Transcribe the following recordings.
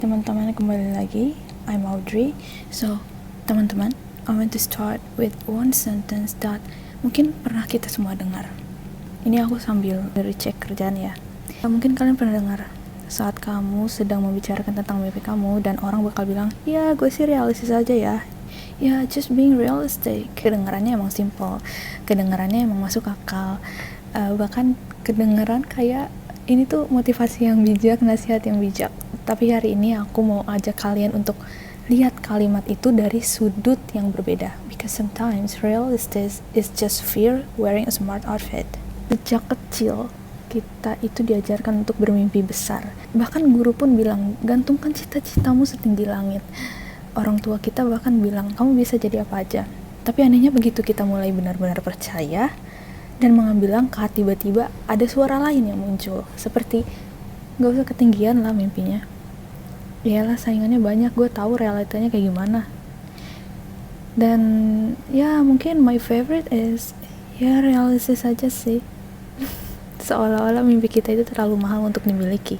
Teman-teman, kembali lagi. I'm Audrey. So, teman-teman, I want to start with one sentence that mungkin pernah kita semua dengar. Ini aku sambil cek kerjaan ya. Mungkin kalian pernah dengar saat kamu sedang membicarakan tentang mimpi kamu dan orang bakal bilang, ya gue sih realistis aja ya. Ya, just being realistic. Kedengarannya emang simple, kedengarannya emang masuk akal. Bahkan kedengaran kayak ini tuh motivasi yang bijak, nasihat yang bijak. Tapi hari ini aku mau ajak kalian untuk lihat kalimat itu dari sudut yang berbeda. Because sometimes realistic is just fear wearing a smart outfit. Sejak kecil kita itu diajarkan untuk bermimpi besar. Bahkan guru pun bilang, gantungkan cita-citamu setinggi langit. Orang tua kita bahkan bilang, kamu bisa jadi apa aja. Tapi anehnya begitu kita mulai benar-benar percaya dan mengambil langkah, tiba-tiba ada suara lain yang muncul. Seperti, gak usah ketinggian lah mimpinya. Iyalah saingannya banyak, gue tahu realitanya kayak gimana. Dan ya mungkin my favorite is, ya realistis aja sih. Seolah-olah mimpi kita itu terlalu mahal untuk dimiliki.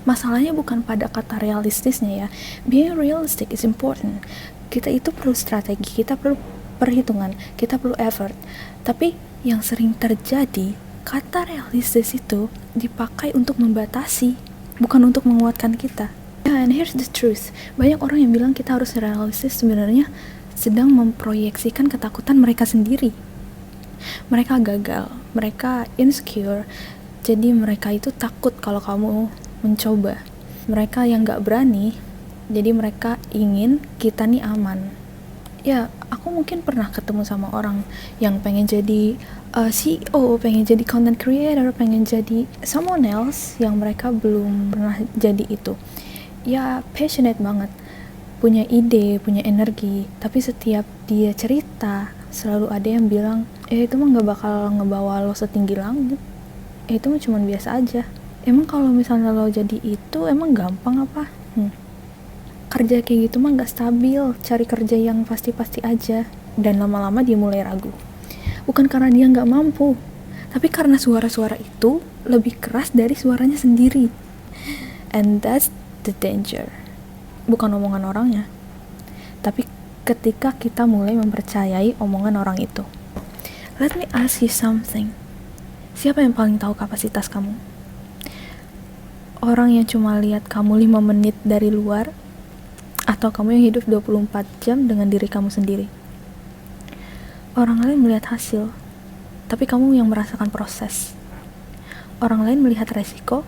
Masalahnya bukan pada kata realistisnya ya. Being realistic is important. Kita itu perlu strategi, kita perlu perhitungan, kita perlu effort. Tapi yang sering terjadi, kata realistis itu dipakai untuk membatasi, bukan untuk menguatkan kita. And here's the truth, banyak orang yang bilang kita harus realistis sebenarnya sedang memproyeksikan ketakutan mereka sendiri. Mereka gagal, mereka insecure, jadi mereka itu takut kalau kamu mencoba. Mereka yang gak berani, jadi mereka ingin kita nih aman. Ya, aku mungkin pernah ketemu sama orang yang pengen jadi CEO, pengen jadi content creator, pengen jadi someone else yang mereka belum pernah jadi itu. Ya, passionate banget, punya ide, punya energi, tapi setiap dia cerita selalu ada yang bilang, itu mah gak bakal ngebawa lo setinggi langit, itu mah cuma biasa aja. Emang kalau misalnya lo jadi itu emang gampang apa? Kerja kayak gitu mah gak stabil, cari kerja yang pasti-pasti aja. Dan lama-lama dia mulai ragu, bukan karena dia gak mampu, tapi karena suara-suara itu lebih keras dari suaranya sendiri. And that's the danger. Bukan omongan orangnya, tapi ketika kita mulai mempercayai omongan orang itu. Let me ask you something. Siapa yang paling tahu kapasitas kamu? Orang yang cuma lihat kamu 5 menit dari luar, atau kamu yang hidup 24 jam dengan diri kamu sendiri? Orang lain melihat hasil, tapi kamu yang merasakan proses. Orang lain melihat resiko,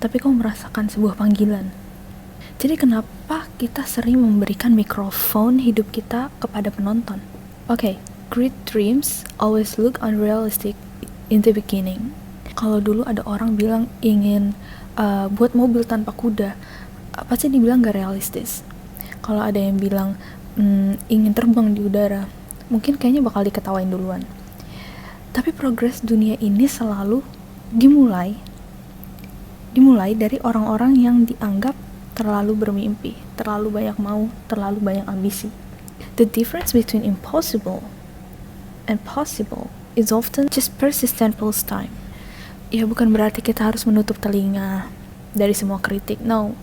tapi kamu merasakan sebuah panggilan. Jadi kenapa kita sering memberikan mikrofon hidup kita kepada penonton? Okay, great dreams always look unrealistic in the beginning. Kalau dulu ada orang bilang ingin buat mobil tanpa kuda, pasti dibilang gak realistis. Kalau ada yang bilang ingin terbang di udara, mungkin kayaknya bakal diketawain duluan. Tapi progres dunia ini selalu dimulai dari orang-orang yang dianggap terlalu bermimpi, terlalu banyak mau, terlalu banyak ambisi. The difference between impossible and possible is often just persistent plus time. Ya bukan berarti kita harus menutup telinga dari semua kritik. No,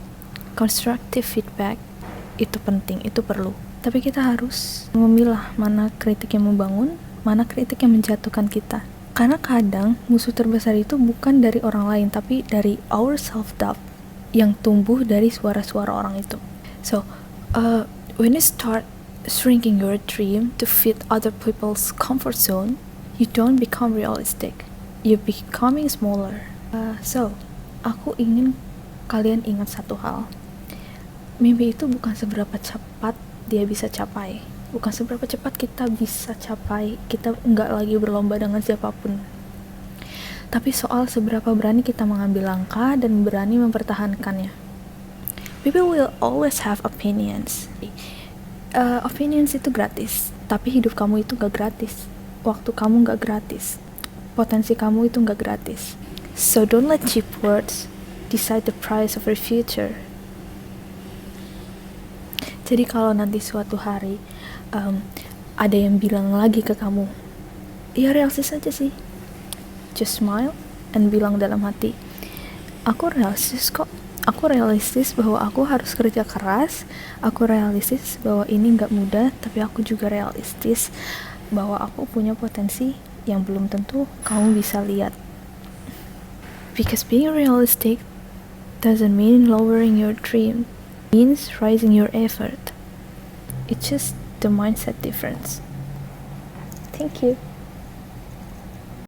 constructive feedback itu penting, itu perlu. Tapi kita harus memilah mana kritik yang membangun, mana kritik yang menjatuhkan kita. Karena kadang musuh terbesar itu bukan dari orang lain, tapi dari our self-doubt yang tumbuh dari suara-suara orang itu. So, when you start shrinking your dream to fit other people's comfort zone, you don't become realistic. You're becoming smaller. So, aku ingin kalian ingat satu hal. Mimpi itu bukan seberapa cepat dia bisa capai. Bukan seberapa cepat kita bisa capai. Kita nggak lagi berlomba dengan siapapun. Tapi soal seberapa berani kita mengambil langkah dan berani mempertahankannya. People will always have opinions. Opinions itu gratis, tapi hidup kamu itu gak gratis. Waktu kamu gak gratis. Potensi kamu itu gak gratis. So don't let cheap words decide the price of your future. Jadi kalau nanti suatu hari ada yang bilang lagi ke kamu, ya realistis aja sih, just smile and bilang dalam hati, aku realistis kok, Aku realistis bahwa aku harus kerja keras, aku realistis bahwa ini nggak mudah, tapi aku juga realistis bahwa aku punya potensi yang belum tentu kamu bisa lihat. Because being realistic doesn't mean lowering your dream, it means raising your effort. It's just the mindset difference. Thank you.